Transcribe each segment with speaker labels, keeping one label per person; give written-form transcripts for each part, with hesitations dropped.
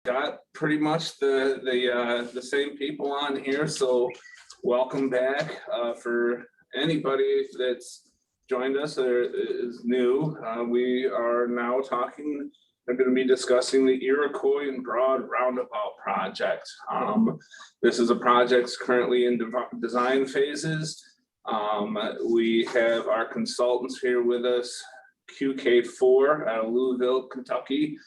Speaker 1: Got pretty much the same people on here, so welcome back. For anybody that's joined us or is new, we are now talking. We're going to be discussing the Iroquois and Broad Roundabout project. This is a project currently in design phases. We have our consultants here with us, QK4 out of Louisville, Kentucky.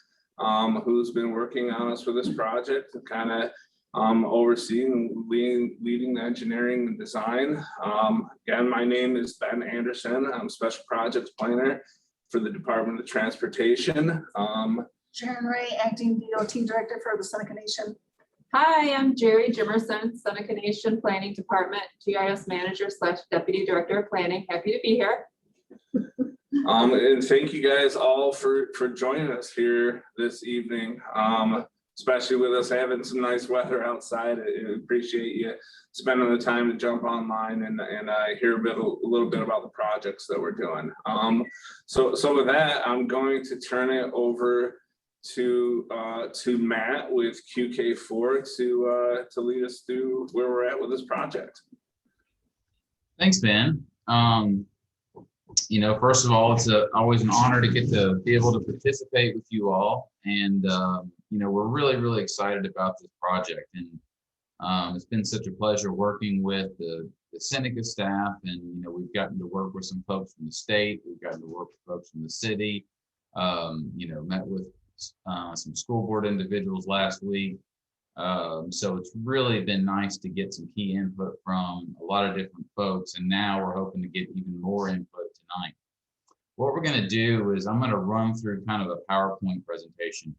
Speaker 1: Who's been working on us for this project and kind of overseeing, leading the engineering and design. Again, my name is Ben Anderson. I'm Special Projects Planner for the Department of Transportation.
Speaker 2: Sharon Ray, Acting DOT Director for the Seneca Nation.
Speaker 3: Hi, I'm Jerry Jimerson, Seneca Nation Planning Department, GIS Manager / Deputy Director of Planning. Happy to be here.
Speaker 1: And thank you guys all for joining us here this evening, especially with us having some nice weather outside. I appreciate you spending the time to jump online and hear a little bit about the projects that we're doing. So with that, I'm going to turn it over to Matt with QK4 to lead us through where we're at with this project.
Speaker 4: Thanks, Ben. First of all, it's always an honor to get to be able to participate with you all. And, we're really, really excited about this project. And it's been such a pleasure working with the Seneca staff. And, we've gotten to work with some folks from the state. We've gotten to work with folks from the city, met with some school board individuals last week. So it's really been nice to get some key input from a lot of different folks. And now we're hoping to get even more input tonight. What we're going to do is I'm going to run through kind of a PowerPoint presentation.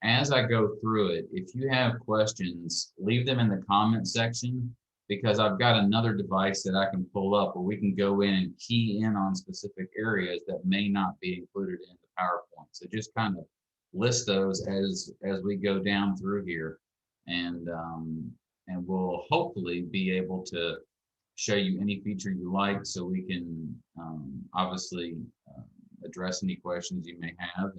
Speaker 4: As I go through it, if you have questions, leave them in the comment section, because I've got another device that I can pull up where we can go in and key in on specific areas that may not be included in the PowerPoint. So just kind of list those as we go down through here. And we'll hopefully be able to show you any feature you like, so we can obviously address any questions you may have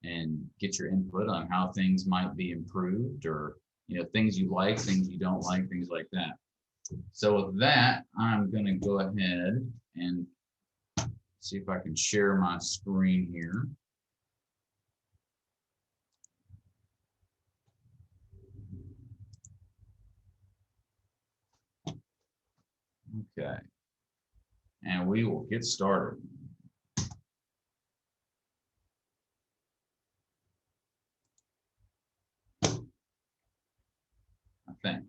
Speaker 4: and get your input on how things might be improved, or things you like, things you don't like, things like that. So with that, I'm going to go ahead and see if I can share my screen here. Okay, and we will get started. I think.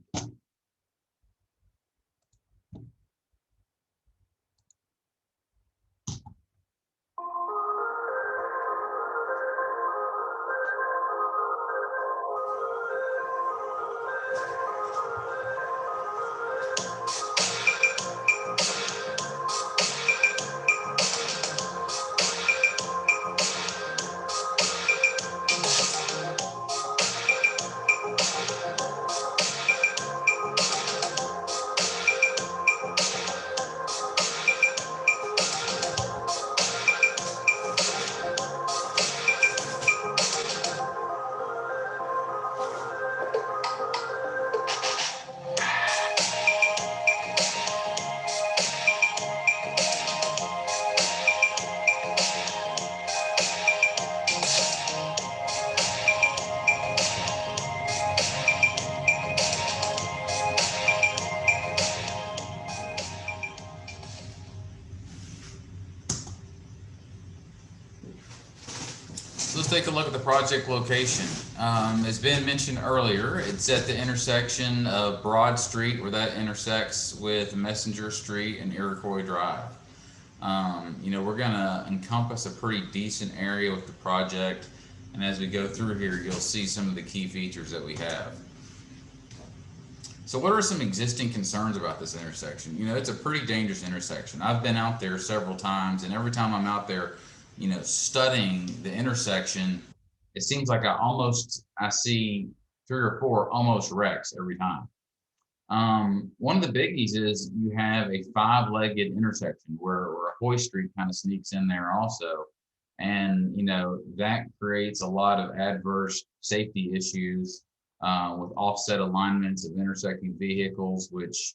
Speaker 4: Let's take a look at the project location. As Ben mentioned earlier, it's at the intersection of Broad Street, where that intersects with Messenger Street and Iroquois Drive. We're going to encompass a pretty decent area with the project, and as we go through here, you'll see some of the key features that we have. So what are some existing concerns about this intersection? It's a pretty dangerous intersection. I've been out there several times, and every time I'm out there, studying the intersection, it seems like I see 3 or 4 almost wrecks every time. One of the biggies is you have a 5-legged intersection where a Hoy Street kind of sneaks in there also. And, that creates a lot of adverse safety issues with offset alignments of intersecting vehicles, which,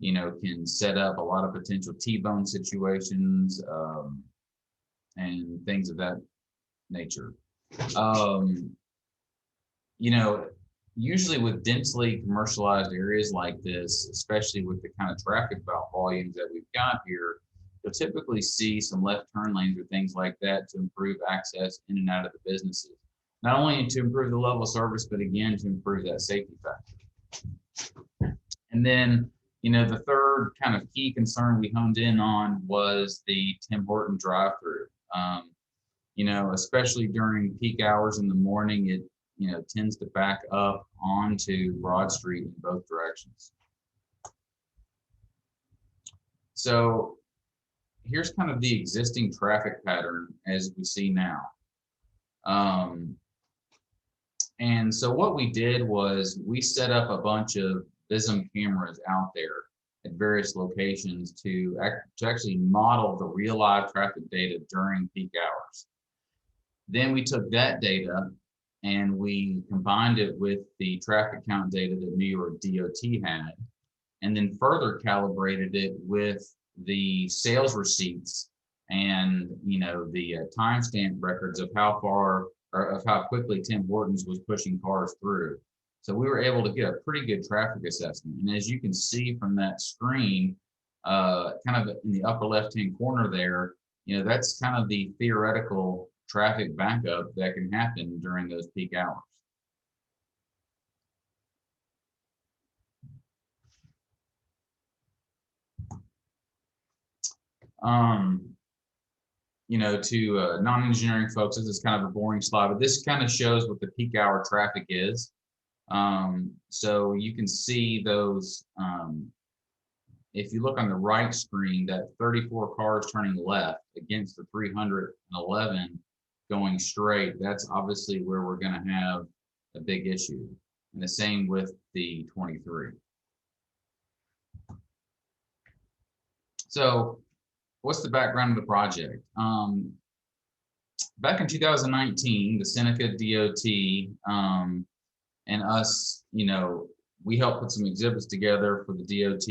Speaker 4: can set up a lot of potential T-bone situations and things of that nature. You know, Usually with densely commercialized areas like this, especially with the kind of traffic volumes that we've got here, you'll typically see some left turn lanes or things like that to improve access in and out of the businesses. Not only to improve the level of service, but again, to improve that safety factor. And then, the third kind of key concern we honed in on was the Tim Horton drive-through. Especially during peak hours in the morning, it tends to back up onto Broad Street in both directions. So here's kind of the existing traffic pattern as we see now. And so what we did was we set up a bunch of VISM cameras out there at various locations to actually model the real live traffic data during peak hours. Then we took that data and we combined it with the traffic count data that New York DOT had, and then further calibrated it with the sales receipts and the timestamp records of how far or of how quickly Tim Hortons was pushing cars through. So we were able to get a pretty good traffic assessment. And as you can see from that screen, kind of in the upper left-hand corner there, that's kind of the theoretical traffic backup that can happen during those peak hours. To non-engineering folks, this is kind of a boring slide, but this kind of shows what the peak hour traffic is. So you can see those, if you look on the right screen, that 34 cars turning left against the 311 going straight, that's obviously where we're going to have a big issue. And the same with the 23. So what's the background of the project? Back in 2019, the Seneca DOT and us, we helped put some exhibits together for the DOT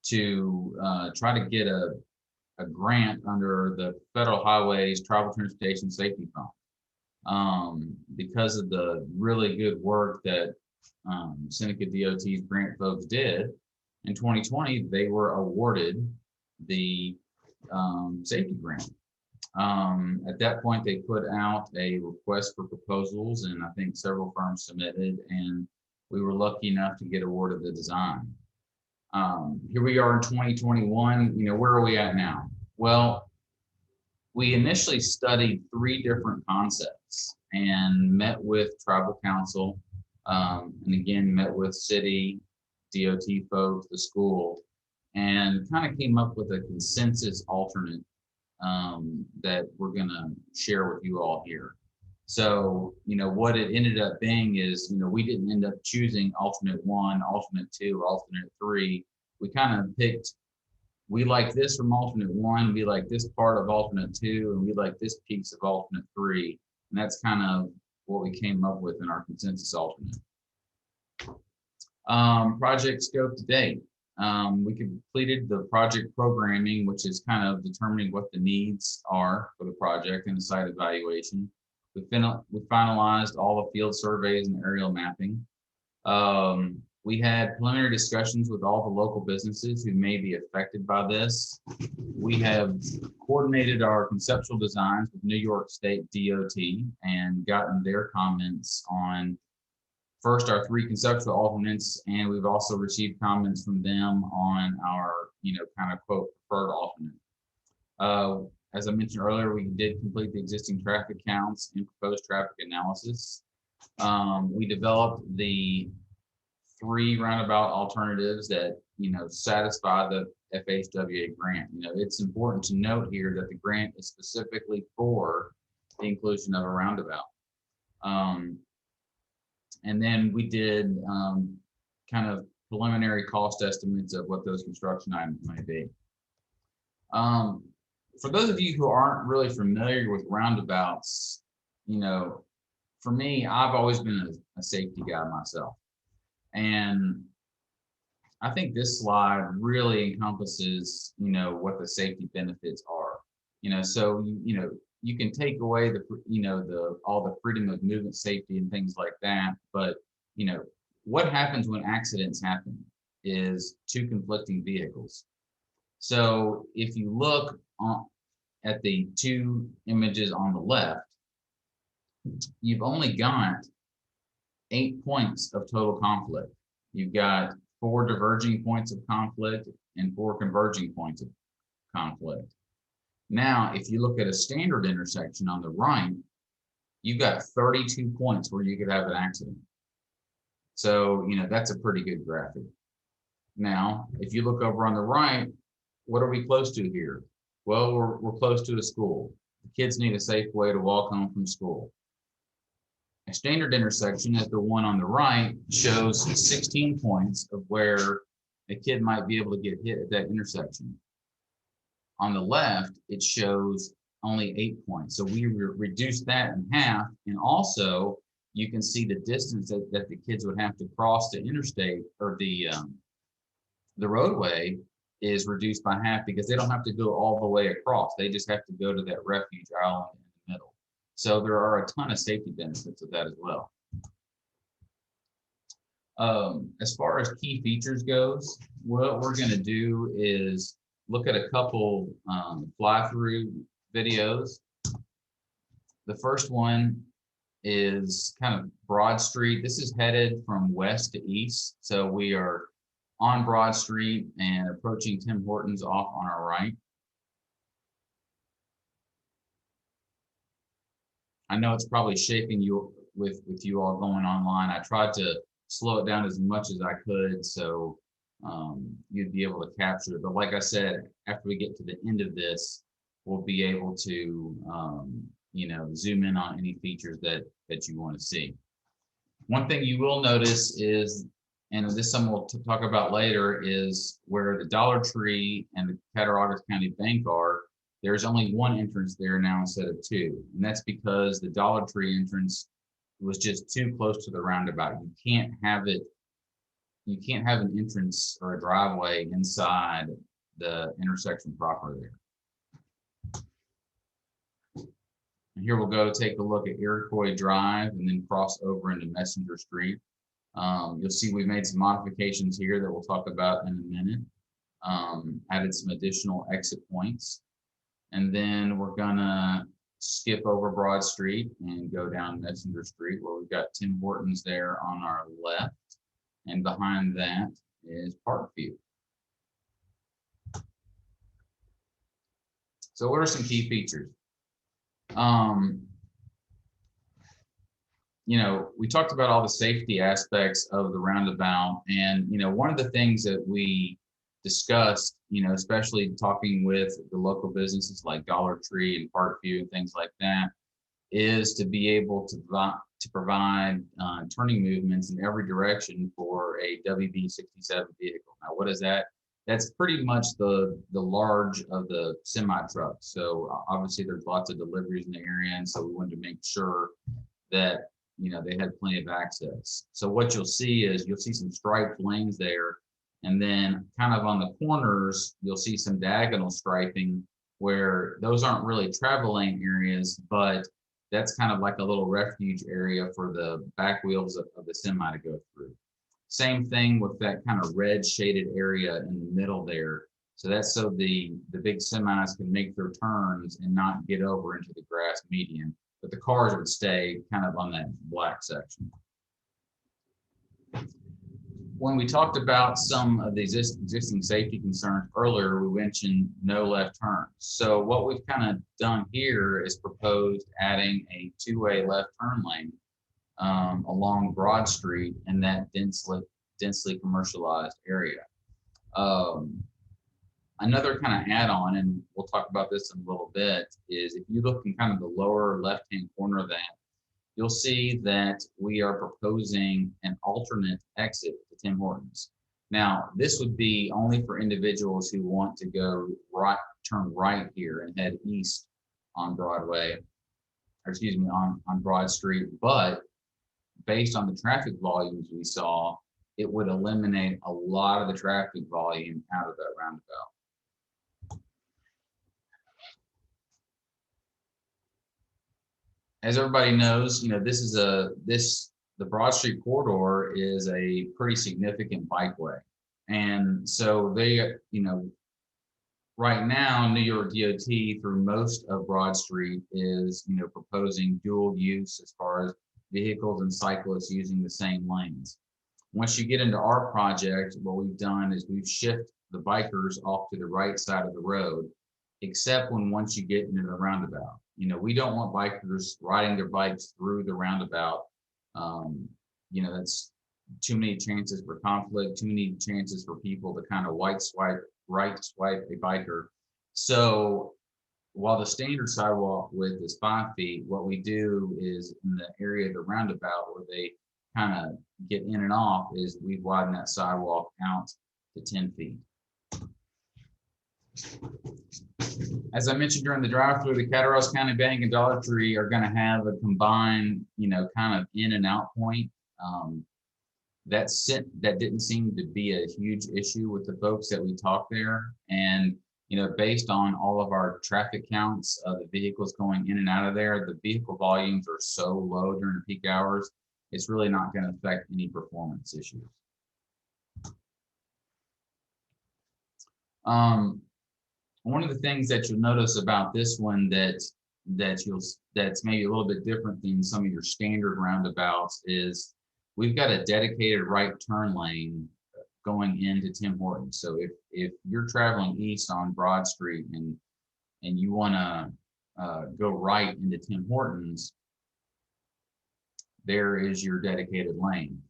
Speaker 4: to try to get a grant under the Federal Highways Travel Transportation Safety Fund. Because of the really good work that Seneca DOT's grant folks did, in 2020, they were awarded the safety grant. At that point, they put out a request for proposals, and I think several firms submitted, and we were lucky enough to get awarded the design. Here we are in 2021, where are we at now? Well, we initially studied 3 different concepts and met with tribal council, and again, met with city, DOT folks, the school, and kind of came up with a consensus alternate that we're gonna share with you all here. So, what it ended up being is, we didn't end up choosing alternate 1, alternate 2, or alternate 3. We kind of picked, we like this from alternate 1, we like this part of alternate 2, and we like this piece of alternate 3. And that's kind of what we came up with in our consensus alternate. Project scope to date. We completed the project programming, which is kind of determining what the needs are for the project and the site evaluation. We finalized all the field surveys and aerial mapping. We had preliminary discussions with all the local businesses who may be affected by this. We have coordinated our conceptual designs with New York State DOT and gotten their comments on first our 3 conceptual alternates, and we've also received comments from them on our, kind of quote preferred alternate. As I mentioned earlier, we did complete the existing traffic counts and proposed traffic analysis. We developed the 3 roundabout alternatives that, satisfy the FHWA grant. It's important to note here that the grant is specifically for the inclusion of a roundabout. And then we did kind of preliminary cost estimates of what those construction items may be. for those of you who aren't really familiar with roundabouts, you know, for me, I've always been a safety guy myself. And I think this slide really encompasses, you know, what the safety benefits are. You know, so you can take away all the freedom of movement, safety, and things like that. But you know, what happens when accidents happen is two conflicting vehicles. So if you look at the two images on the left, you've only got 8 points of total conflict. You've got 4 diverging points of conflict and 4 converging points of conflict. Now, if you look at a standard intersection on the right, you've got 32 points where you could have an accident. So, you know, that's a pretty good graphic. Now, if you look over on the right, what are we close to here? Well, we're close to a school. The kids need a safe way to walk home from school. A standard intersection, as the one on the right, shows 16 points of where a kid might be able to get hit at that intersection. On the left, it shows only 8 points. So we reduced that in half. And also, you can see the distance that the kids would have to cross the interstate or the roadway is reduced by half because they don't have to go all the way across. They just have to go to that refuge island in the middle. So there are a ton of safety benefits of that as well. As far as key features goes, what we're going to do is look at a couple fly-through videos. The first one is kind of Broad Street. This is headed from west to east. So we are on Broad Street and approaching Tim Hortons off on our right. I know it's probably shaking you with you all going online. I tried to slow it down as much as I could so you'd be able to capture it. But like I said, after we get to the end of this, we'll be able to zoom in on any features that you want to see. One thing you will notice is, and this is something we'll talk about later, is where the Dollar Tree and the Cattaraugus County Bank are, there's only one entrance there now instead of 2. And that's because the Dollar Tree entrance was just too close to the roundabout. You can't have an entrance or a driveway inside the intersection proper there. And here we'll go take a look at Iroquois Drive and then cross over into Messenger Street. You'll see we made some modifications here that we'll talk about in a minute. Added some additional exit points. And then we're gonna skip over Broad Street and go down Messenger Street where we've got Tim Hortons there on our left. And behind that is Parkview. So what are some key features? We talked about all the safety aspects of the roundabout, and one of the things that we discussed, especially talking with the local businesses like Dollar Tree and Parkview and things like that, is to be able to provide turning movements in every direction for a WB67 vehicle. Now, what is that? That's pretty much the large of the semi trucks. So obviously there's lots of deliveries in the area, and so we wanted to make sure that they had plenty of access. So what you'll see is some striped lanes there, and then kind of on the corners you'll see some diagonal striping where those aren't really travel lane areas, but that's kind of like a little refuge area for the back wheels of the semi to go through. Same thing with that kind of red shaded area in the middle there. So that's so the big semis can make their turns and not get over into the grass median, but the cars would stay kind of on that black section. When we talked about some of the existing safety concerns earlier, we mentioned no left turns. So what we've kind of done here is proposed adding a 2-way left turn lane along Broad Street in that densely commercialized area. Another kind of add-on, and we'll talk about this in a little bit, is if you look in kind of the lower left-hand corner of that, you'll see that we are proposing an alternate exit to Tim Hortons. Now, this would be only for individuals who want to go right, turn right here and head east on Broadway, or excuse me, on Broad Street. But based on the traffic volumes we saw, it would eliminate a lot of the traffic volume out of that roundabout. As everybody knows, this is the Broad Street corridor is a pretty significant bikeway. And so they, right now, New York DOT through most of Broad Street is, proposing dual use as far as vehicles and cyclists using the same lanes. Once you get into our project, what we've done is we've shifted the bikers off to the right side of the road, except once you get into the roundabout. We don't want bikers riding their bikes through the roundabout. That's too many chances for conflict, too many chances for people to kind of right swipe a biker. So while the standard sidewalk width is 5 feet, what we do is in the area of the roundabout where they kind of get in and off is we widen that sidewalk out to 10 feet. As I mentioned during the drive-through, the Cattaraugus County Bank and Dollar Tree are going to have a combined, kind of in and out point. That didn't seem to be a huge issue with the folks that we talked there. And, based on all of our traffic counts of the vehicles going in and out of there, the vehicle volumes are so low during peak hours, it's really not going to affect any performance issues. One of the things that you'll notice about this one that's maybe a little bit different than some of your standard roundabouts is we've got a dedicated right turn lane going into Tim Hortons. So if you're traveling east on Broad Street and you want to go right into Tim Hortons, there is your dedicated lane.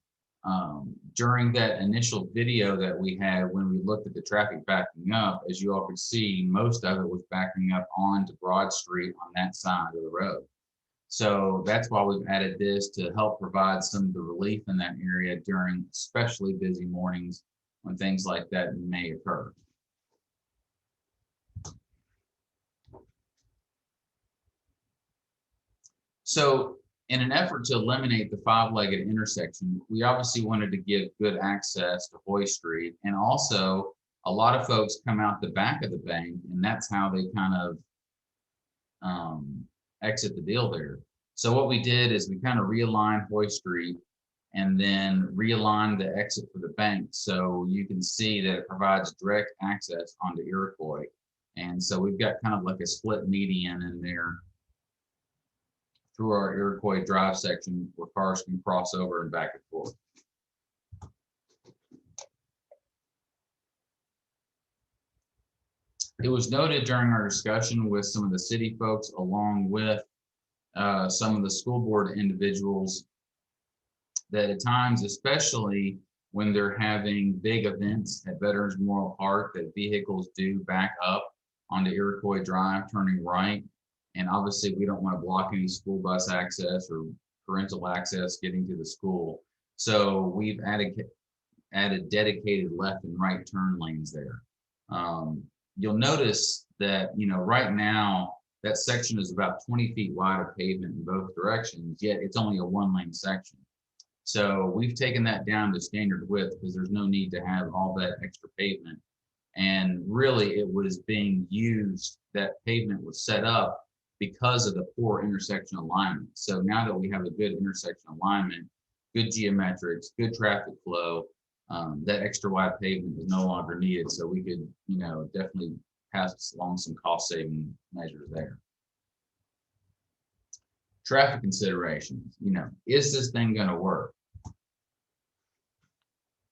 Speaker 4: During that initial video that we had when we looked at the traffic backing up, as you all could see, most of it was backing up onto Broad Street on that side of the road. So that's why we've added this to help provide some of the relief in that area during especially busy mornings when things like that may occur. So in an effort to eliminate the 5-legged intersection, we obviously wanted to give good access to Hoy Street. And also, a lot of folks come out the back of the bank, and that's how they kind of exit the deal there. So what we did is we kind of realigned Hoy Street and then realigned the exit for the bank. So you can see that it provides direct access onto Iroquois. And so we've got kind of like a split median in there through our Iroquois Drive section where cars can cross over and back and forth. It was noted during our discussion with some of the city folks, along with some of the school board individuals, that at times, especially when they're having big events at Veterans Memorial Park, that vehicles do back up onto Iroquois Drive, turning right. And obviously, we don't want to block any school bus access or parental access getting to the school. So we've added dedicated left and right turn lanes there. You'll notice that, right now, that section is about 20 feet wide of pavement in both directions, yet it's only a 1-lane section. So we've taken that down to standard width because there's no need to have all that extra pavement. And really, it was being used, that pavement was set up because of the poor intersection alignment. So now that we have a good intersection alignment, good geometrics, good traffic flow, that extra wide pavement is no longer needed. So we could, definitely pass along some cost saving measures there. Traffic considerations, is this thing going to work?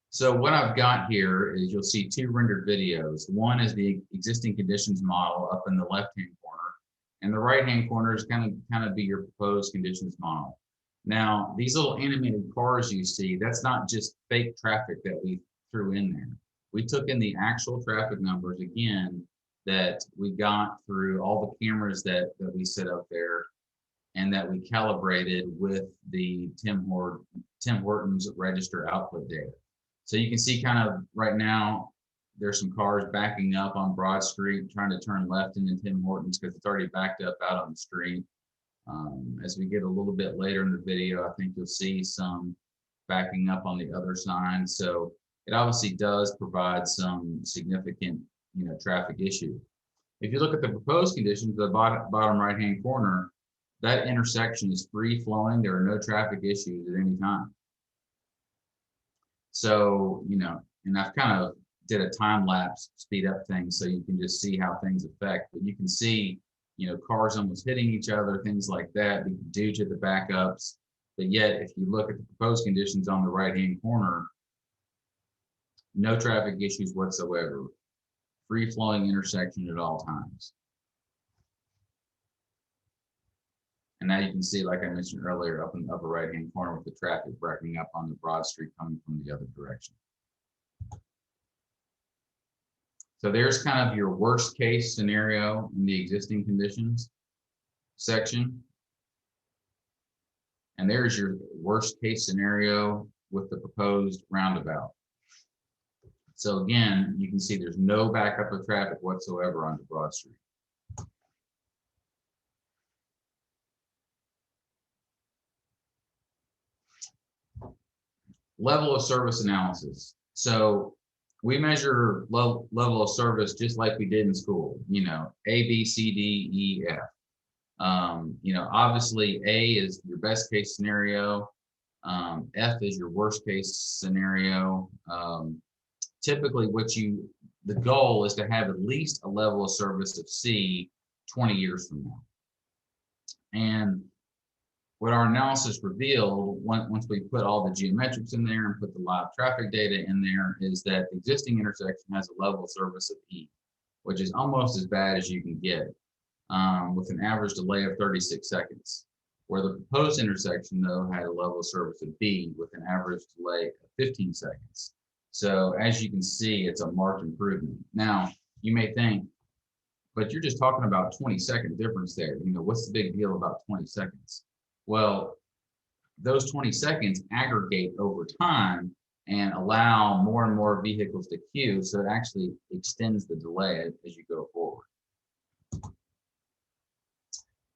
Speaker 4: So what I've got here is you'll see 2 rendered videos. One is the existing conditions model up in the left-hand corner, and the right-hand corner is kind of be your proposed conditions model. Now, these little animated cars you see, that's not just fake traffic that we threw in there. We took in the actual traffic numbers again that we got through all the cameras that we set up there and that we calibrated with the Tim Hortons register output data. So you can see kind of right now, there's some cars backing up on Broad Street, trying to turn left into Tim Hortons because it's already backed up out on the street. As we get a little bit later in the video, I think you'll see some backing up on the other side. So it obviously does provide some significant, traffic issue. If you look at the proposed conditions, the bottom right-hand corner, that intersection is free flowing. There are no traffic issues at any time. So, and I've kind of did a time lapse speed up thing so you can just see how things affect, but you can see, cars almost hitting each other, things like that due to the backups. But yet, if you look at the proposed conditions on the right-hand corner, no traffic issues whatsoever. Free flowing intersection at all times. And now you can see, like I mentioned earlier, up in the upper right-hand corner with the traffic backing up on the Broad Street coming from the other direction. So there's kind of your worst case scenario in the existing conditions section. And there's your worst case scenario with the proposed roundabout. So again, you can see there's no backup of traffic whatsoever onto Broad Street. Level of service analysis. So we measure level of service just like we did in school, A, B, C, D, E, F. Obviously A is your best case scenario. F is your worst case scenario. Typically the goal is to have at least a level of service of C 20 years from now. And what our analysis revealed, once we put all the geometrics in there and put the live traffic data in there, is that the existing intersection has a level of service of E, which is almost as bad as you can get, with an average delay of 36 seconds. Where the proposed intersection, though, had a level of service of B with an average delay of 15 seconds. So as you can see, it's a marked improvement. Now, you may think, but you're just talking about 20-second difference there. What's the big deal about 20 seconds? Well, those 20 seconds aggregate over time and allow more and more vehicles to queue, so it actually extends the delay as you go forward.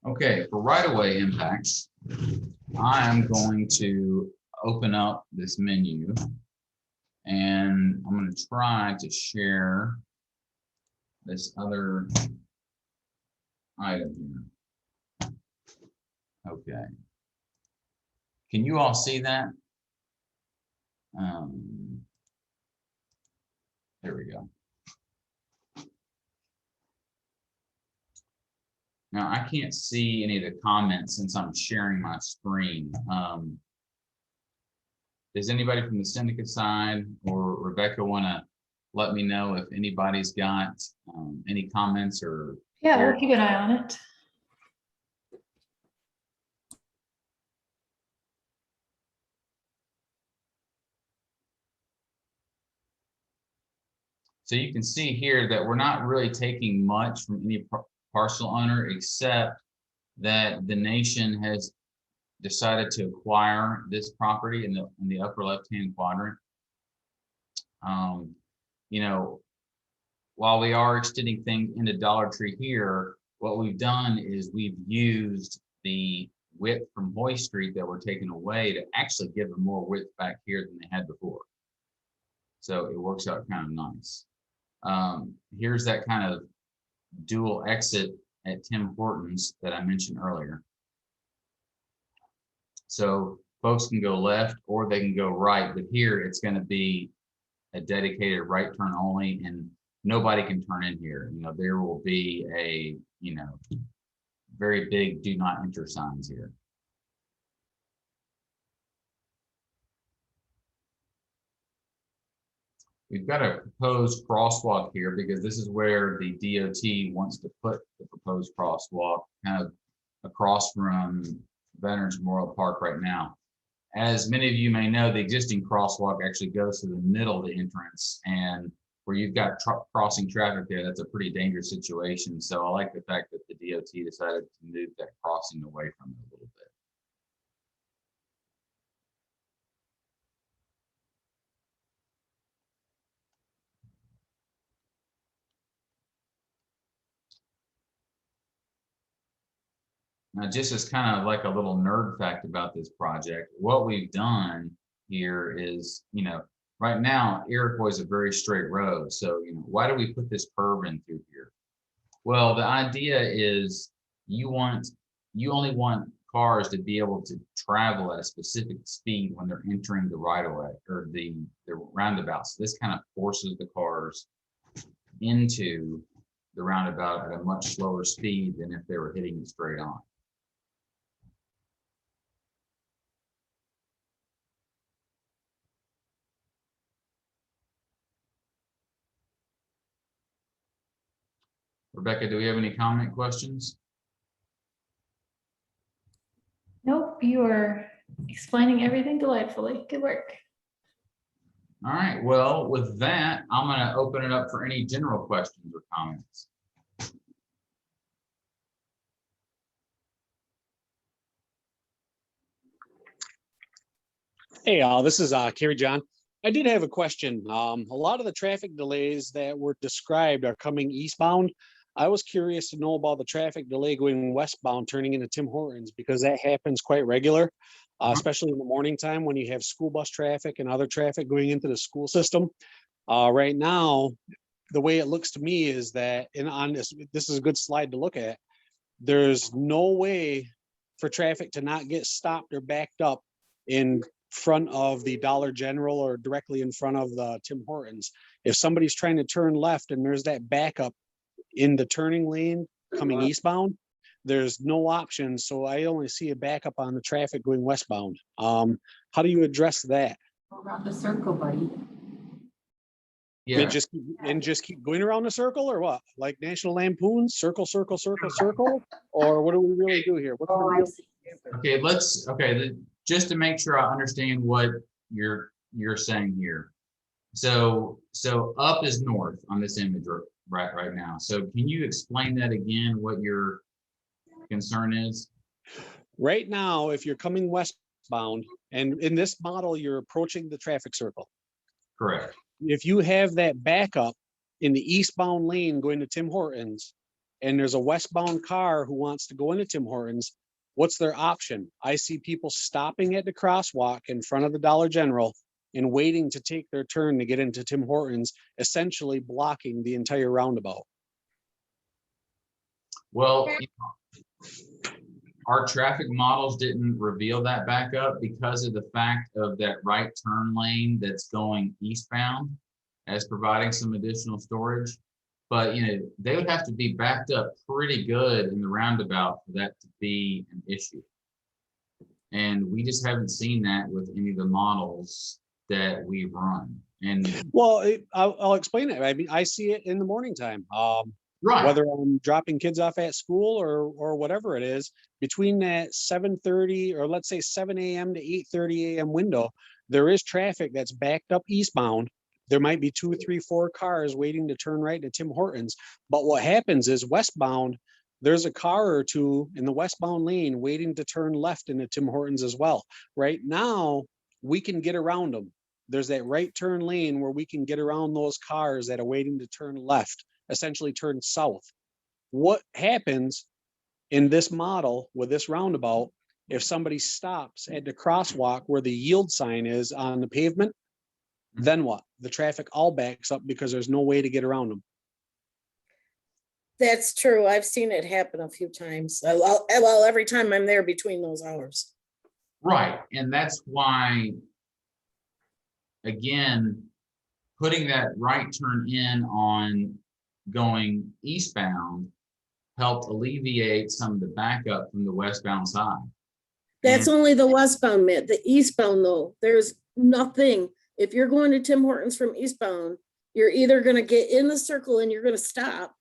Speaker 4: Okay, for right-of-way impacts, I am going to open up this menu and I'm going to try to share this other item here. Okay. Can you all see that? There we go. Now I can't see any of the comments since I'm sharing my screen. Does anybody from the Seneca side or Rebecca want to let me know if anybody's got any comments or?
Speaker 5: Yeah, we'll keep an eye on it.
Speaker 4: So you can see here that we're not really taking much from any parcel owner, except that the nation has decided to acquire this property in the upper left-hand quadrant. While we are extending things into Dollar Tree here, what we've done is we've used the width from Hoy Street that we're taking away to actually give them more width back here than they had before. So it works out kind of nice. Here's that kind of dual exit at Tim Hortons that I mentioned earlier. So folks can go left or they can go right, but here it's going to be a dedicated right turn only, and nobody can turn in here. There will be a, very big do not enter signs here. We've got a proposed crosswalk here because this is where the DOT wants to put the proposed crosswalk, kind of across from Veterans Memorial Park right now. As many of you may know, the existing crosswalk actually goes to the middle of the entrance, and where you've got crossing traffic there, that's a pretty dangerous situation. So I like the fact that the DOT decided to move that crossing away from it a little bit. Now, just as kind of like a little nerd fact about this project, what we've done here is, right now, Iroquois is a very straight road. So, why do we put this curve in through here? Well, the idea is you only want cars to be able to travel at a specific speed when they're entering the right of way or the roundabout. So this kind of forces the cars into the roundabout at a much slower speed than if they were hitting it straight on. Rebecca, do we have any comment questions?
Speaker 5: Nope, you are explaining everything delightfully. Good work.
Speaker 4: All right, well, with that, I'm going to open it up for any general questions or comments.
Speaker 6: Hey, this is Kerry John. I did have a question. A lot of the traffic delays that were described are coming eastbound. I was curious to know about the traffic delay going westbound, turning into Tim Hortons, because that happens quite regular, especially in the morning time when you have school bus traffic and other traffic going into the school system. Right now, the way it looks to me is that, and on this is a good slide to look at, there's no way for traffic to not get stopped or backed up in front of the Dollar General or directly in front of the Tim Hortons. If somebody's trying to turn left and there's that backup in the turning lane coming eastbound, there's no option. So I only see a backup on the traffic going westbound. How do you address that?
Speaker 3: Go around the circle, buddy.
Speaker 4: Yeah,
Speaker 6: And just keep going around the circle, or what? Like National Lampoon's circle, circle, circle, circle? Or what do we really do here? What's the real answer?
Speaker 4: okay, just to make sure I understand what you're saying here. So up is north on this image right now. So can you explain that again, what your concern is?
Speaker 6: Right now, if you're coming westbound, and in this model, you're approaching the traffic circle.
Speaker 4: Correct.
Speaker 6: If you have that backup in the eastbound lane going to Tim Hortons, and there's a westbound car who wants to go into Tim Hortons, what's their option? I see people stopping at the crosswalk in front of the Dollar General and waiting to take their turn to get into Tim Hortons, essentially blocking the entire roundabout.
Speaker 4: Well, our traffic models didn't reveal that backup because of the fact of that right turn lane that's going eastbound as providing some additional storage. But they would have to be backed up pretty good in the roundabout for that to be an issue. And we just haven't seen that with any of the models that we've run. And
Speaker 6: well, I'll explain it. I mean, I see it in the morning time.
Speaker 4: right.
Speaker 6: Whether I'm dropping kids off at school or whatever it is, between that 7:30 or let's say 7 a.m. to 8:30 a.m. window, there is traffic that's backed up eastbound. There might be 2, 3, 4 cars waiting to turn right to Tim Hortons. But what happens is westbound, there's a car or two in the westbound lane waiting to turn left into Tim Hortons as well. Right now, we can get around them. There's that right turn lane where we can get around those cars that are waiting to turn left, essentially turn south. What happens in this model with this roundabout, if somebody stops at the crosswalk where the yield sign is on the pavement, then what? The traffic all backs up because there's no way to get around them.
Speaker 7: That's true. I've seen it happen a few times. Well, every time I'm there between those hours.
Speaker 4: Right. And that's why, again, putting that right turn in on going eastbound helped alleviate some of the backup from the westbound side.
Speaker 7: That's only the westbound, Matt. The eastbound, though, there's nothing. If you're going to Tim Hortons from eastbound, you're either going to get in the circle and you're going to stop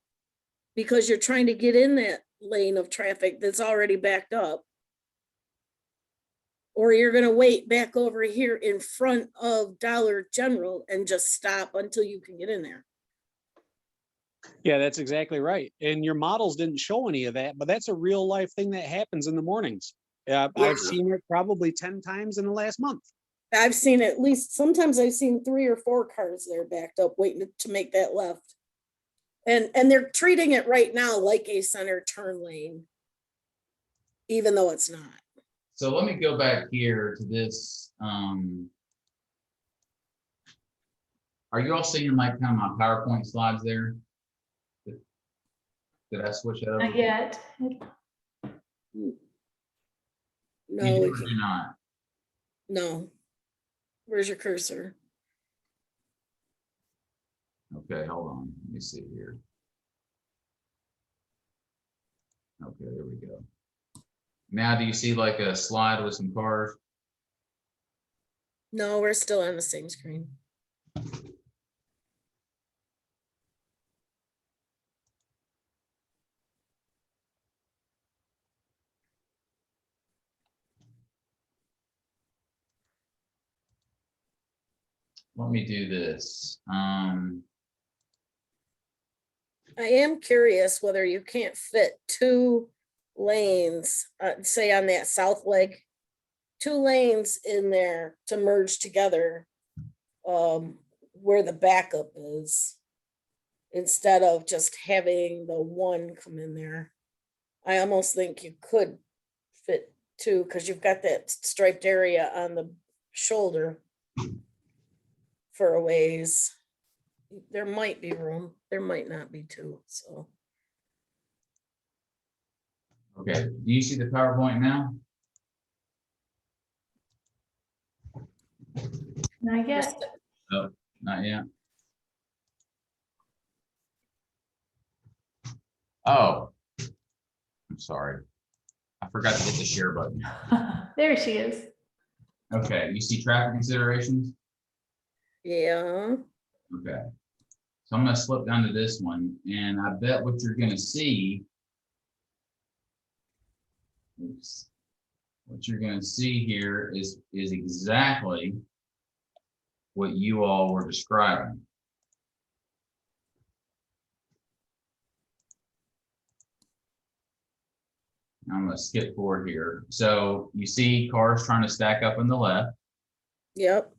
Speaker 7: because you're trying to get in that lane of traffic that's already backed up, or you're going to wait back over here in front of Dollar General and just stop until you can get in there.
Speaker 6: Yeah, that's exactly right. And your models didn't show any of that, but that's a real life thing that happens in the mornings. I've seen it probably 10 times in the last month.
Speaker 7: I've seen at least, sometimes I've seen 3 or 4 cars there backed up waiting to make that left. And they're treating it right now like a center turn lane. even though it's not.
Speaker 4: So let me go back here to this. Are you all seeing like kind of my PowerPoint slides there? Did I switch that over?
Speaker 5: Not yet.
Speaker 4: You
Speaker 7: No,
Speaker 4: do
Speaker 7: we
Speaker 4: or do
Speaker 7: can't-
Speaker 4: not?
Speaker 7: no. Where's your cursor?
Speaker 4: Okay, hold on. Let me see here. Okay, there we go. Now, do you see like a slide with some cars?
Speaker 7: No, we're still on the same screen.
Speaker 4: Let me do this.
Speaker 7: I am curious whether you can't fit two lanes, say on that south leg, two lanes in there to merge together, where the backup is, instead of just having the one come in there. I almost think you could fit two, because you've got that striped area on the shoulder for a ways. There might be room, there might not be two, so.
Speaker 4: Okay, do you see the PowerPoint now?
Speaker 5: Not yet.
Speaker 4: Oh, not yet. Oh, I'm sorry. I forgot to hit the share button.
Speaker 5: There she is.
Speaker 4: Okay, you see traffic considerations?
Speaker 7: Yeah,
Speaker 4: Okay. So I'm gonna slip down to this one, and I bet what you're gonna see. Oops. What you're gonna see here is exactly what you all were describing. I'm gonna skip forward here. So you see cars trying to stack up on the left.
Speaker 7: yep,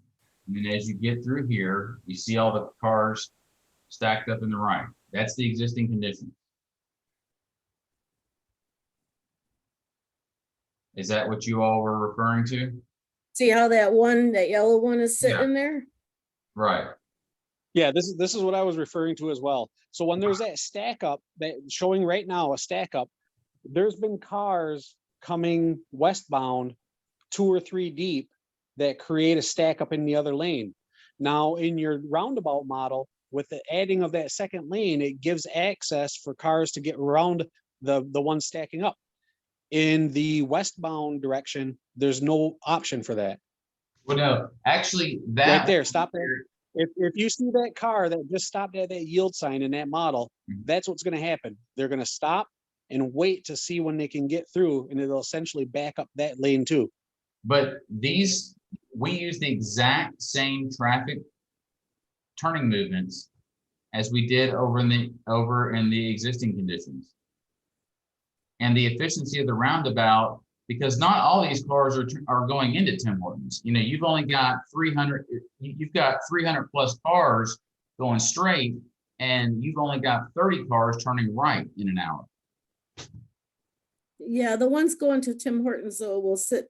Speaker 4: And then as you get through here, you see all the cars stacked up in the right. That's the existing condition. Is that what you all were referring to?
Speaker 7: see how that yellow one is sitting there?
Speaker 4: Right.
Speaker 6: Yeah, this is what I was referring to as well. So when there's that stack up, that showing right now a stack up, there's been cars coming westbound 2 or 3 deep that create a stack up in the other lane. Now, in your roundabout model, with the adding of that second lane, it gives access for cars to get around the one stacking up. In the westbound direction, there's no option for that.
Speaker 4: Well, no, actually, that
Speaker 6: Right there, stop there. If you see that car that just stopped at that yield sign in that model, that's what's gonna happen. They're gonna stop and wait to see when they can get through, and it'll essentially back up that lane too.
Speaker 4: But we use the exact same traffic turning movements as we did over in the existing conditions. And the efficiency of the roundabout, because not all these cars are going into Tim Hortons. You know, you've only got 300, you've got 300 plus cars going straight, and you've only got 30 cars turning right in an hour.
Speaker 7: Yeah, the ones going to Tim Hortons though will sit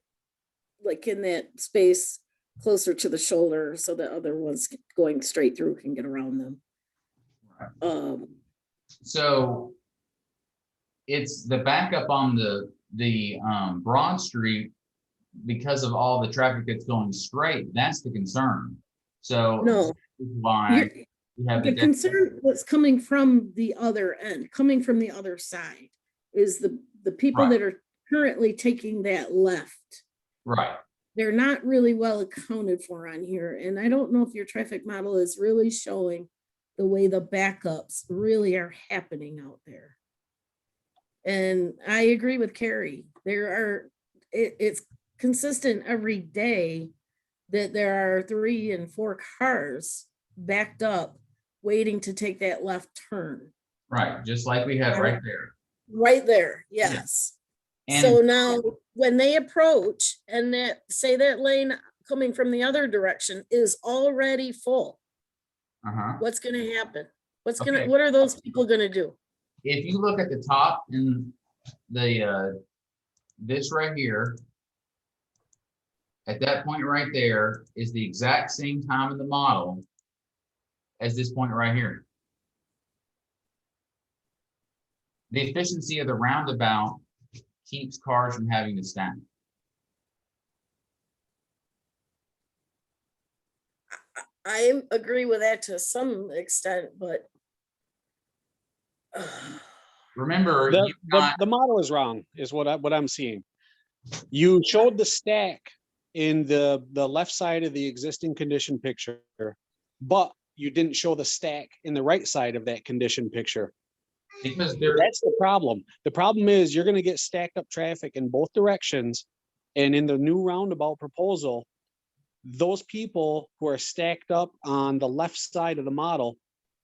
Speaker 7: like in that space closer to the shoulder, so the other ones going straight through can get around them.
Speaker 4: Right. So it's the backup on the Broad Street because of all the traffic that's going straight. That's the concern. So
Speaker 7: No,
Speaker 4: why we have
Speaker 7: the concern was coming from the other end, coming from the other side, is the people
Speaker 4: Right.
Speaker 7: that are currently taking that left.
Speaker 4: Right.
Speaker 7: They're not really well accounted for on here, and I don't know if your traffic model is really showing the way the backups really are happening out there. And I agree with Carrie. It's consistent every day that there are 3 and 4 cars backed up waiting to take that left turn.
Speaker 4: Right. Just like we had right there.
Speaker 7: Right there, yes.
Speaker 4: And
Speaker 7: So now, when they approach and say that lane coming from the other direction is already full, what's gonna happen?
Speaker 4: Okay.
Speaker 7: What are those people gonna do?
Speaker 4: if you look at the top in the this right here, at that point right there, is the exact same time in the model as this point right here. The efficiency of the roundabout keeps cars from having to stand.
Speaker 7: I agree with that to some extent, but
Speaker 4: Remember,
Speaker 6: The,
Speaker 4: you've got,
Speaker 6: the model is wrong, is what I'm seeing. You showed the stack in the left side of the existing condition picture, but you didn't show the stack in the right side of that condition picture.
Speaker 4: because there,
Speaker 6: That's the problem. The problem is you're gonna get stacked up traffic in both directions. And in the new roundabout proposal, those people who are stacked up on the left side of the model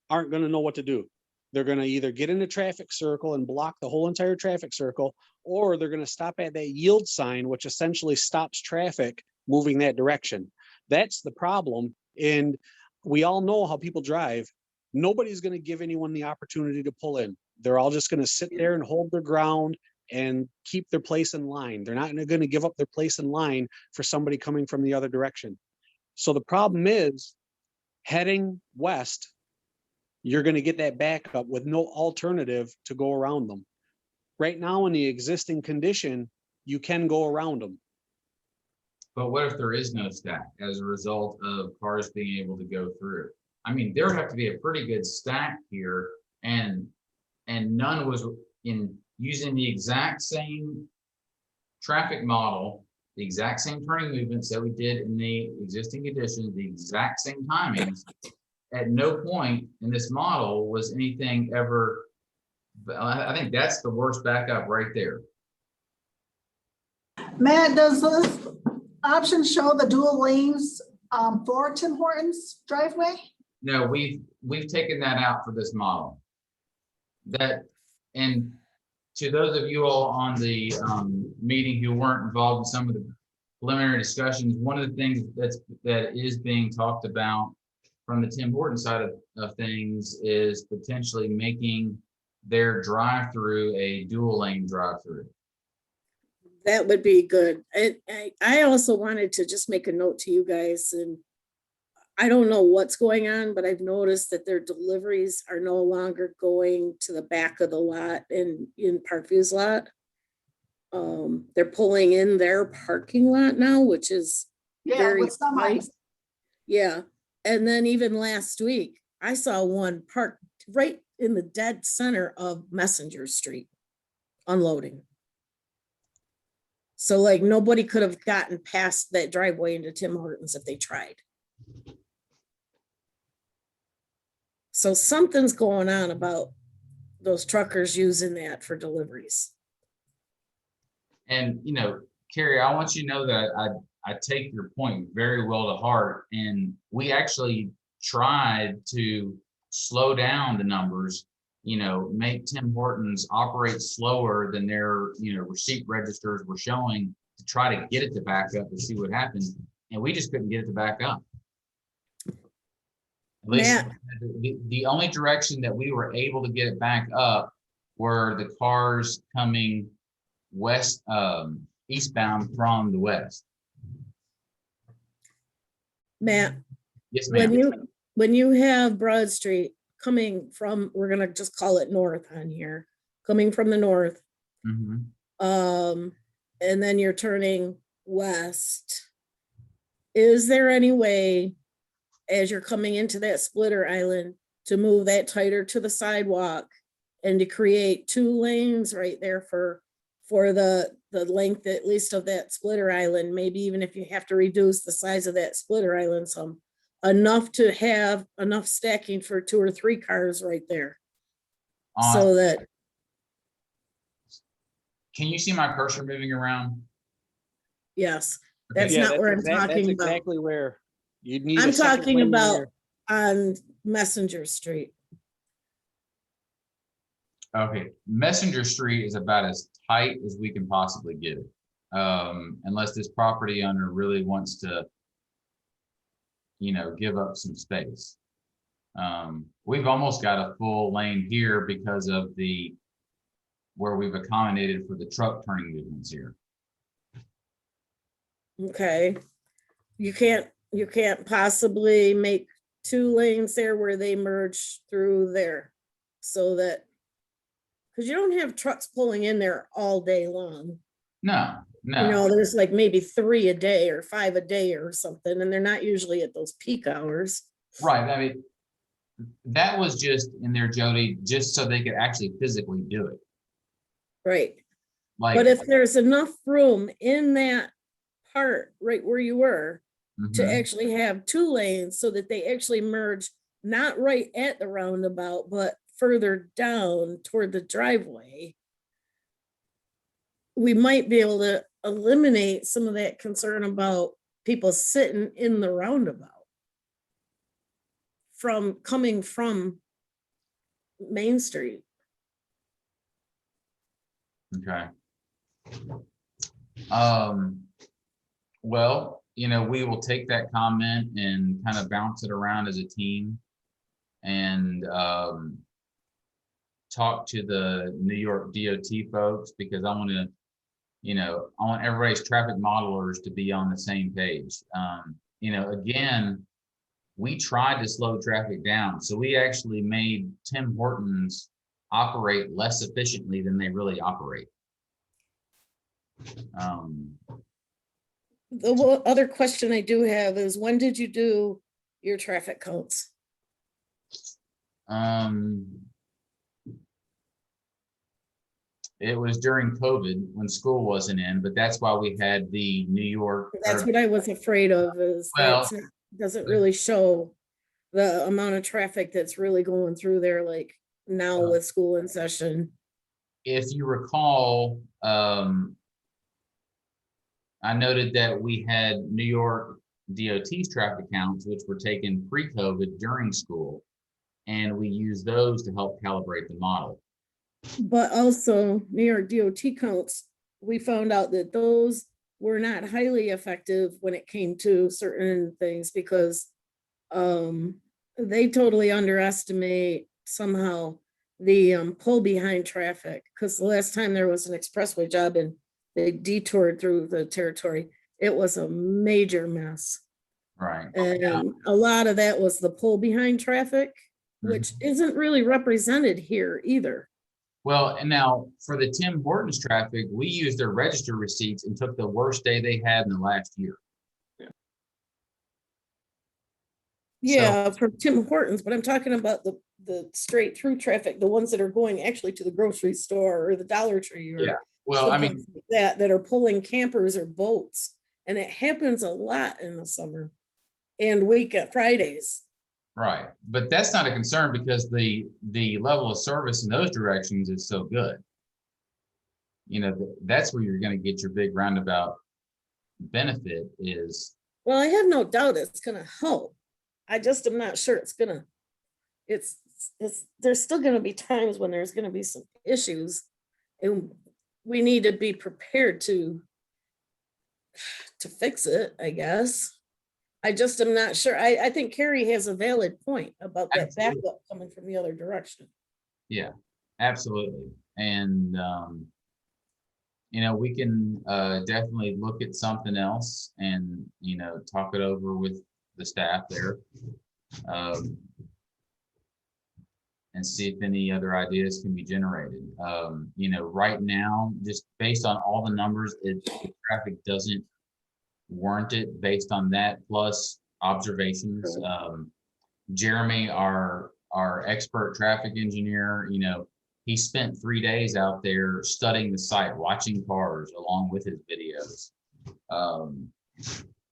Speaker 6: aren't gonna know what to do. They're gonna either get in a traffic circle and block the whole entire traffic circle, or they're gonna stop at that yield sign, which essentially stops traffic moving that direction. That's the problem. And we all know how people drive. Nobody's gonna give anyone the opportunity to pull in. They're all just gonna sit there and hold their ground and keep their place in line. They're not gonna give up their place in line for somebody coming from the other direction. So the problem is, heading west, you're gonna get that backup with no alternative to go around them. Right now, in the existing condition, you can go around them.
Speaker 4: but what if there is no stack as a result of cars being able to go through? I mean, there would have to be a pretty good stack here, and none was in using the exact same traffic model, the exact same turning movements that we did in the existing conditions, the exact same timings. At no point in this model was anything ever, I think that's the worst backup right there.
Speaker 2: Matt, does this option show the dual lanes for Tim Hortons driveway?
Speaker 4: No, we've taken that out for this model. That, and to those of you all on the meeting who weren't involved in some of the preliminary discussions, one of the things that is being talked about from the Tim Hortons side of things is potentially making their drive-through a dual lane drive-through.
Speaker 7: that would be good. I also wanted to just make a note to you guys, and I don't know what's going on, but I've noticed that their deliveries are no longer going to the back of the lot in Parkview's lot. They're pulling in their parking lot now, which is
Speaker 2: Yeah,
Speaker 7: very
Speaker 2: with some
Speaker 7: tight.
Speaker 2: ice.
Speaker 7: Yeah, and then even last week, I saw one parked right in the dead center of Messenger Street, unloading. So like nobody could have gotten past that driveway into Tim Hortons if they tried. So something's going on about those truckers using that for deliveries.
Speaker 4: And, you know, Carrie, I want you to know that I take your point very well to heart. And we actually tried to slow down the numbers, you know, make Tim Hortons operate slower than their, you know, receipt registers were showing, to try to get it to back up and see what happens. And we just couldn't get it to back up. At least the only direction that we were able to get it back up were the cars coming west, eastbound from the west.
Speaker 7: Matt,
Speaker 4: Yes, ma'am.
Speaker 7: when you have Broad Street coming from, we're gonna just call it north on here, coming from the north,
Speaker 4: Mhm.
Speaker 7: and then you're turning west. Is there any way, as you're coming into that splitter island, to move that tighter to the sidewalk and to create two lanes right there for the length, at least of that splitter island, maybe even if you have to reduce the size of that splitter island some, enough to have enough stacking for 2 or 3 cars right there. So that,
Speaker 4: Can you see my cursor moving around?
Speaker 7: yes,
Speaker 4: Okay.
Speaker 7: that's
Speaker 6: Yeah,
Speaker 7: not where I'm
Speaker 6: that's
Speaker 7: talking about.
Speaker 6: exactly where you'd need.
Speaker 7: I'm
Speaker 6: a second
Speaker 7: talking
Speaker 6: lane
Speaker 7: about
Speaker 6: there.
Speaker 7: on Messenger Street.
Speaker 4: Okay, Messenger Street is about as tight as we can possibly get it. Unless this property owner really wants to, you know, give up some space. We've almost got a full lane here because of where we've accommodated for the truck turning movements here.
Speaker 7: Okay. You can't possibly make 2 lanes there where they merge through there. So that, because you don't have trucks pulling in there all day long.
Speaker 4: No,
Speaker 7: You
Speaker 4: no,
Speaker 7: know, there's like maybe 3 a day or 5 a day or something, and they're not usually at those peak hours.
Speaker 4: right. I mean, that was just in there, Jody, just so they could actually physically do it.
Speaker 7: Right.
Speaker 4: Like,
Speaker 7: But if there's enough room in that part right where you were to
Speaker 4: mhm,
Speaker 7: actually have 2 lanes so that they actually merge, not right at the roundabout, but further down toward the driveway, we might be able to eliminate some of that concern about people sitting in the roundabout from coming from Main Street.
Speaker 4: okay. Well, we will take that comment and kind of bounce it around as a team and talk to the New York DOT folks, because I want to, I want everybody's traffic modelers to be on the same page. Again, we tried to slow traffic down. So we actually made Tim Hortons operate less efficiently than they really operate.
Speaker 7: The other question I do have is, when did you do your traffic counts?
Speaker 4: It was during COVID when school wasn't in, but that's why we had the New York.
Speaker 7: That's what I was afraid of, is
Speaker 4: Well,
Speaker 7: that doesn't really show the amount of traffic that's really going through there, like now with school in session.
Speaker 4: If you recall, I noted that we had New York DOT's traffic counts, which were taken pre-COVID during school, and we used those to help calibrate the model.
Speaker 7: But also New York DOT counts, we found out that those were not highly effective when it came to certain things, because they totally underestimate somehow the pull behind traffic. Because the last time there was an expressway job and they detoured through the territory, it was a major mess.
Speaker 4: Right.
Speaker 7: And a lot of that was the pull behind traffic, which isn't really represented here either.
Speaker 4: Well, and now for the Tim Hortons traffic, we used their register receipts and took the worst day they had in the last year.
Speaker 7: Yeah, from Tim Hortons, but I'm talking about the straight through traffic, the ones that are going actually to the grocery store or the Dollar Tree or
Speaker 4: Yeah. Well, I mean,
Speaker 7: something like that are pulling campers or boats. And it happens a lot in the summer and weekend Fridays.
Speaker 4: right. But that's not a concern because the level of service in those directions is so good. That's where you're going to get your big roundabout benefit is.
Speaker 7: Well, I have no doubt it's gonna help. I just am not sure it's there's still gonna be times when there's gonna be some issues, and we need to be prepared to fix it, I guess. I just am not sure. I think Carrie has a valid point about that
Speaker 4: Absolutely.
Speaker 7: backup coming from the other direction.
Speaker 4: Yeah, absolutely. And, we can definitely look at something else and, talk it over with the staff there. And see if any other ideas can be generated. Right now, just based on all the numbers, the traffic doesn't warrant it based on that, plus observations. Jeremy, our expert traffic engineer, he spent 3 days out there studying the site, watching cars along with his videos.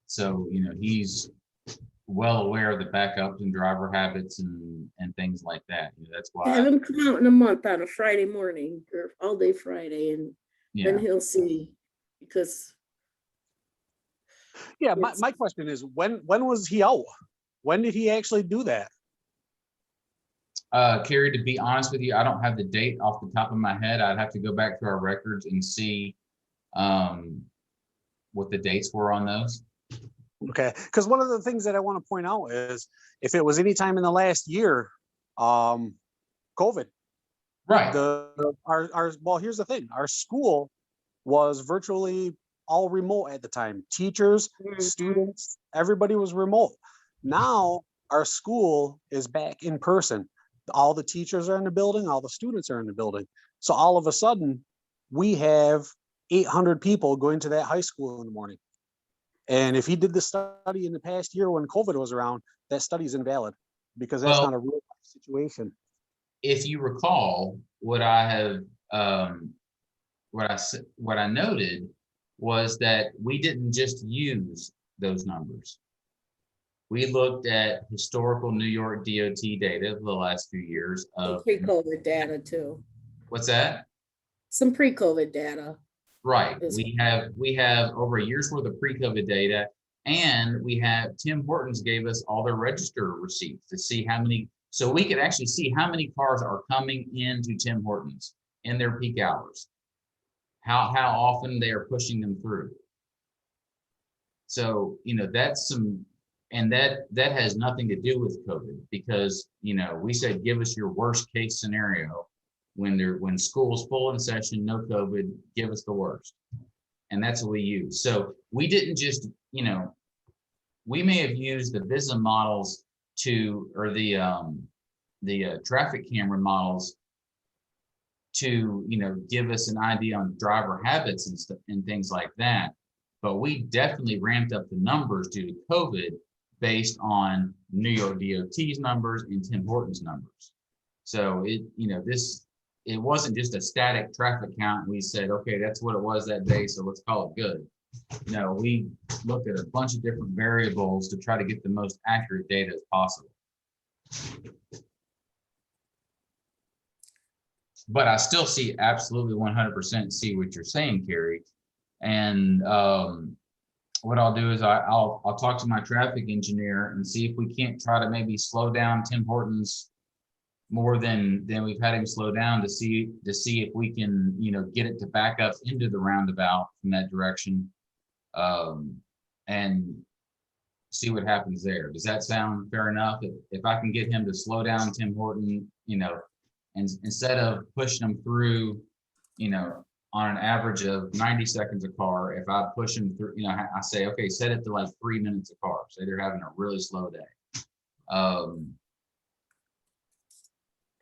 Speaker 4: So, he's well aware of the backups and driver habits and things like that. That's why.
Speaker 7: Have him come out in a month on a Friday morning or all day Friday, and then he'll see, because.
Speaker 6: Yeah, my question is, when was he out? When did he actually do that?
Speaker 4: Carrie, to be honest with you, I don't have the date off the top of my head. I'd have to go back to our records and see what the dates were on those.
Speaker 6: Okay, because one of the things that I want to point out is, if it was any time in the last year, COVID.
Speaker 4: Right.
Speaker 6: Well, here's the thing. Our school was virtually all remote at the time. Teachers, students, everybody was remote. Now our school is back in person. All the teachers are in the building, all the students are in the building. So all of a sudden, we have 800 people going to that high school in the morning. And if he did the study in the past year when COVID was around, that study is invalid because that's
Speaker 4: Well,
Speaker 6: not a real situation.
Speaker 4: if you recall, what I have, what I noted was that we didn't just use those numbers. We looked at historical New York DOT data for the last few years of,
Speaker 7: Pre-COVID data too.
Speaker 4: what's that?
Speaker 7: Some pre-COVID data.
Speaker 4: Right.
Speaker 7: Is-
Speaker 4: We have over a year's worth of pre-COVID data, and we have Tim Hortons gave us all their register receipts to see how many, so we could actually see how many cars are coming into Tim Hortons in their peak hours. How often they are pushing them through. So, you know, that's some, and that has nothing to do with COVID because, you know, we said, give us your worst case scenario when school's full in session, no COVID, give us the worst. And that's what we use. So we didn't just, you know, we may have used the VISM models or the traffic camera models to, you know, give us an idea on driver habits and stuff and things like that. But we definitely ramped up the numbers due to COVID based on New York DOT's numbers and Tim Hortons numbers. So it, you know, it wasn't just a static traffic count. We said, okay, that's what it was that day, so let's call it good. No, we looked at a bunch of different variables to try to get the most accurate data as possible. But I still see absolutely 100% see what you're saying, Carrie. And what I'll do is I'll talk to my traffic engineer and see if we can't try to maybe slow down Tim Hortons more than we've had him slow down to see if we can, you know, get it to back up into the roundabout from that direction, and see what happens there. Does that sound fair enough? If I can get him to slow down Tim Horton, you know, and instead of pushing them through, you know, on an average of 90 seconds a car, if I push them through, you know, I say, okay, set it to like 3 minutes a car. Say they're having a really slow day.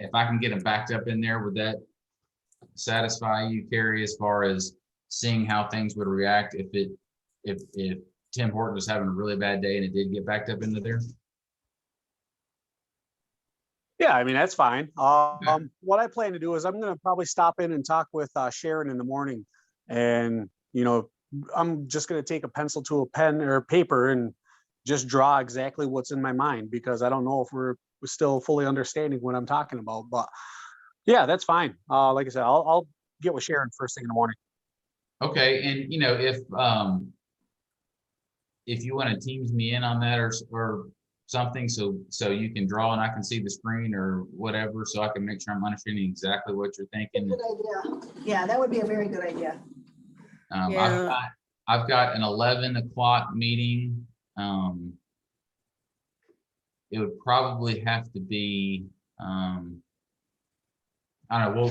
Speaker 4: If I can get them backed up in there, would that satisfy you, Carrie, as far as seeing how things would react if Tim Horton was having a really bad day and it did get backed up into there?
Speaker 6: Yeah, I mean, that's fine. What I plan to do is I'm going to probably stop in and talk with Sharon in the morning. And, you know, I'm just going to take a pencil to a pen or paper and just draw exactly what's in my mind, because I don't know if we're still fully understanding what I'm talking about. But yeah, that's fine. Like I said, I'll get with Sharon first thing in the morning.
Speaker 4: Okay, and you know, if you want to Teams me in on that or something, so you can draw and I can see the screen or whatever, so I can make sure I'm understanding exactly what you're thinking.
Speaker 2: Good idea. Yeah, that would be a very good idea.
Speaker 7: Yeah.
Speaker 4: I've got an 11 o'clock meeting. It would probably have to be, I don't know, well,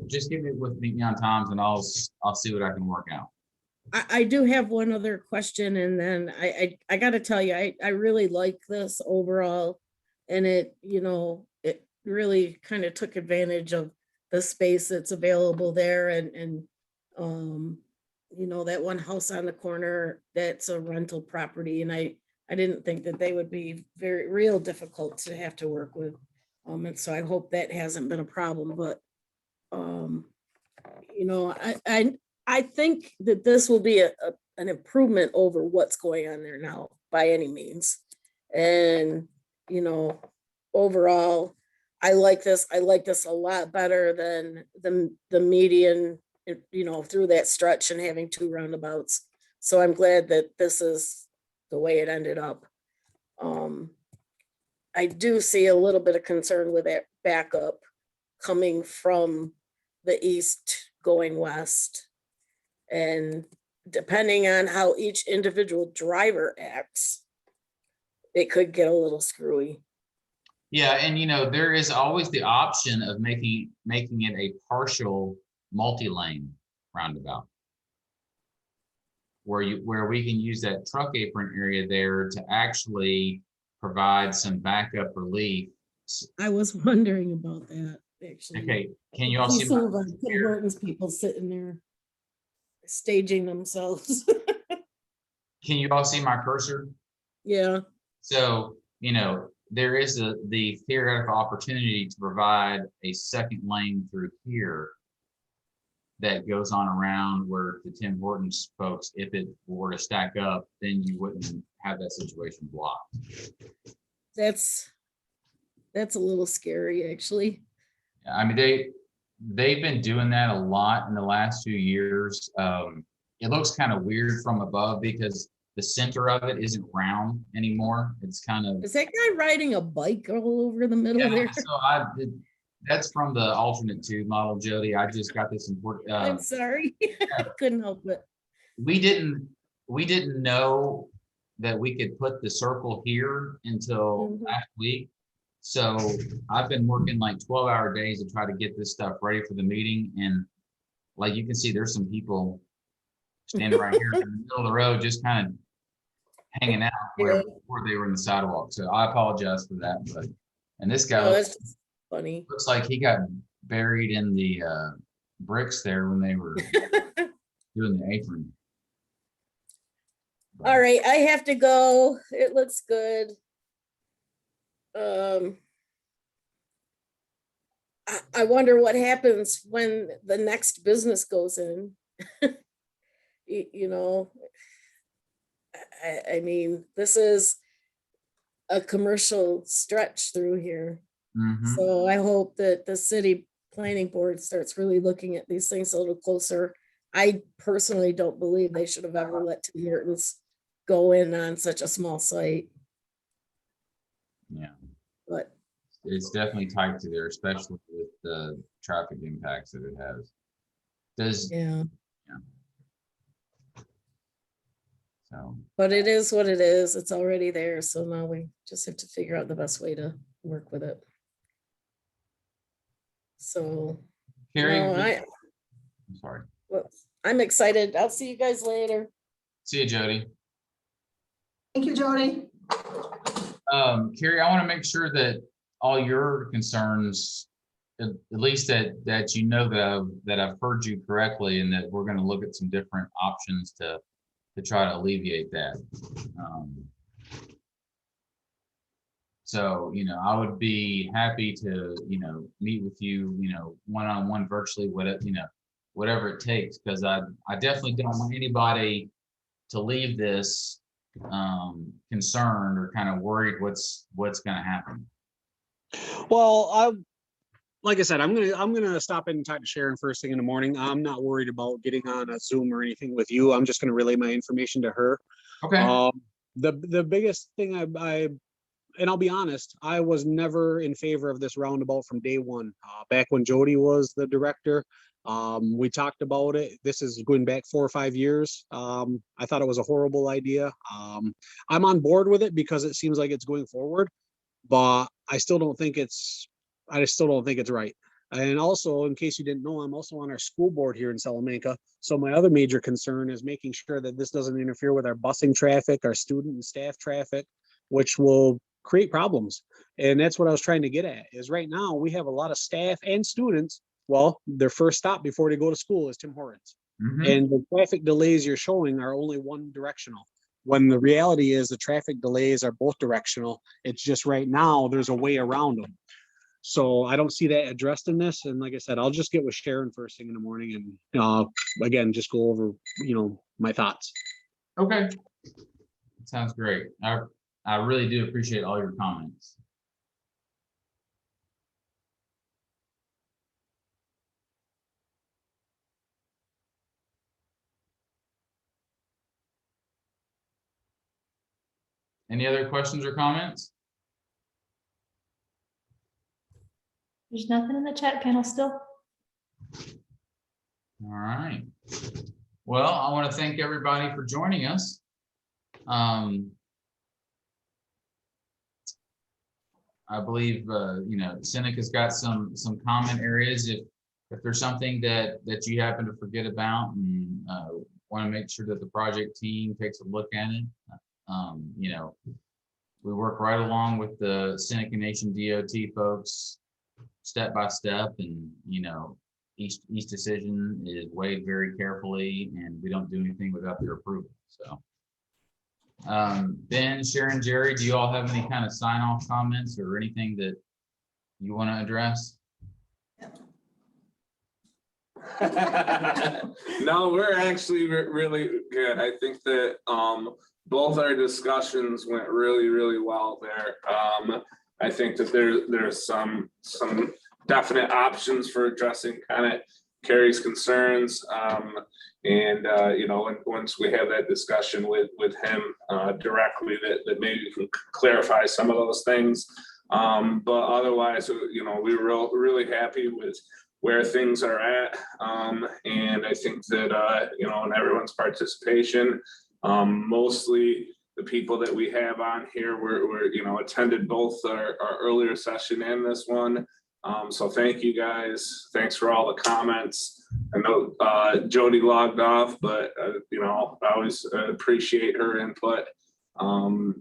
Speaker 4: just give it with me on times and I'll see what I can work out.
Speaker 7: I do have one other question, and then I gotta tell you, I really like this overall. And it, you know, it really kind of took advantage of the space that's available there and you know, that one house on the corner, that's a rental property, and I didn't think that they would be very real difficult to have to work with. And so I hope that hasn't been a problem, but you know, I think that this will be an improvement over what's going on there now by any means. And, you know, overall, I like this. I like this a lot better than the median, you know, through that stretch and having 2 roundabouts. So I'm glad that this is the way it ended up. I do see a little bit of concern with that backup coming from the east going west. And depending on how each individual driver acts, it could get a little screwy.
Speaker 4: Yeah, and you know, there is always the option of making it a partial multi-lane roundabout. where we can use that truck apron area there to actually provide some backup relief.
Speaker 7: I was wondering about that, actually.
Speaker 4: Okay, can you all
Speaker 7: See
Speaker 4: see
Speaker 7: some
Speaker 4: my
Speaker 7: of our Tim
Speaker 4: here?
Speaker 7: Hortons people sitting there staging themselves.
Speaker 4: Can you all see my cursor?
Speaker 7: Yeah,
Speaker 4: So, there is the theoretical opportunity to provide a second lane through here that goes on around where the Tim Hortons folks, if it were to stack up, then you wouldn't have that situation blocked.
Speaker 7: that's a little scary, actually.
Speaker 4: I mean, they've been doing that a lot in the last few years. It looks kind of weird from above because the center of it isn't round anymore. It's kind of,
Speaker 7: Is that guy riding a bike all over the middle there?
Speaker 4: so that's from the alternate tube model, Jody. I just got this important.
Speaker 7: I'm sorry. I couldn't help it.
Speaker 4: We didn't know that we could put the circle here until
Speaker 7: Mhm.
Speaker 4: last week. So I've been working like 12-hour days to try to get this stuff ready for the meeting. And like you can see, there's some people standing right here in the middle of the road, just kind of hanging out where they were in the sidewalk. So I apologize for that. But and this guy
Speaker 7: No, that's just funny.
Speaker 4: looks like he got buried in the bricks there when they were doing the apron.
Speaker 7: All right, I have to go. It looks good. I wonder what happens when the next business goes in. You know, I mean, this is a commercial stretch through here.
Speaker 4: Mhm.
Speaker 7: So I hope that the city planning board starts really looking at these things a little closer. I personally don't believe they should have ever let Tim Hortons go in on such a small site,
Speaker 4: Yeah,
Speaker 7: but
Speaker 4: it's definitely tight to there, especially with the traffic impacts that it has.
Speaker 7: yeah,
Speaker 4: So,
Speaker 7: but it is what it is. It's already there. So now we just have to figure out the best way to work with it. So,
Speaker 4: Carrie,
Speaker 7: no,
Speaker 4: I'm sorry.
Speaker 7: well, I'm excited. I'll see you guys later.
Speaker 4: See you, Jody.
Speaker 2: Thank you, Jody.
Speaker 4: Carrie, I want to make sure that all your concerns, at least that you know that I've heard you correctly, and that we're going to look at some different options to try to alleviate that. So, I would be happy to, meet with you, one-on-one virtually, whatever it takes, because I definitely don't want anybody to leave this concerned or kind of worried what's going to happen.
Speaker 6: Well, like I said, I'm gonna stop in and talk to Sharon first thing in the morning. I'm not worried about getting on a Zoom or anything with you. I'm just gonna relay my information to her.
Speaker 4: Okay.
Speaker 6: The biggest thing and I'll be honest, I was never in favor of this roundabout from day one. Back when Jody was the director, we talked about it. This is going back 4 or 5 years. I thought it was a horrible idea. I'm on board with it because it seems like it's going forward, but I still don't think it's right. And also, in case you didn't know, I'm also on our school board here in Salamanca. So my other major concern is making sure that this doesn't interfere with our busing traffic, our student and staff traffic, which will create problems. And that's what I was trying to get at, is right now we have a lot of staff and students. Well, their first stop before they go to school is Tim Hortons.
Speaker 4: Mhm.
Speaker 6: And the traffic delays you're showing are only one directional, when the reality is the traffic delays are both directional. It's just right now there's a way around them. So I don't see that addressed in this. And like I said, I'll just get with Sharon first thing in the morning and again, just go over, my thoughts.
Speaker 4: Okay. Sounds great. I really do appreciate all your comments. Any other questions or comments?
Speaker 5: There's nothing in the chat panel still.
Speaker 4: All right. Well, I want to thank everybody for joining us. I believe Seneca's got some comment areas. If there's something that you happen to forget about, and want to make sure that the project team takes a look at it. You know, we work right along with the Seneca Nation DOT folks, step by step, and, you know, each decision is weighed very carefully, and we don't do anything without their approval, so. Ben, Sharon, Jerry, do you all have any kind of sign-off comments or anything that you want to address?
Speaker 1: No, we're actually really good. I think that both our discussions went really well there. I think that there's some definite options for addressing kind of Carrie's concerns. And you know, once we have that discussion with him directly, that maybe we can clarify some of those things. But otherwise, you know, we were really happy with where things are at. And I think that, you know, in everyone's participation, mostly the people that we have on here were, you know, attended both our earlier session and this one. So thank you guys. Thanks for all the comments. I know Jody logged off, but, you know, I always appreciate her input.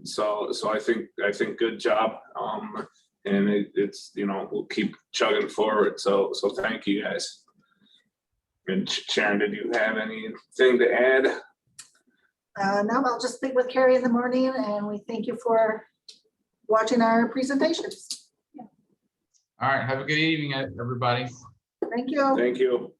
Speaker 1: So I think good job. And it's, you know, we'll keep chugging forward. So thank you guys. And Sharon, did you have anything to add?
Speaker 2: No, I'll just speak with Carrie in the morning, and we thank you for watching our presentations.
Speaker 4: All right, have a good evening, everybody.
Speaker 2: Thank you.
Speaker 1: Thank you.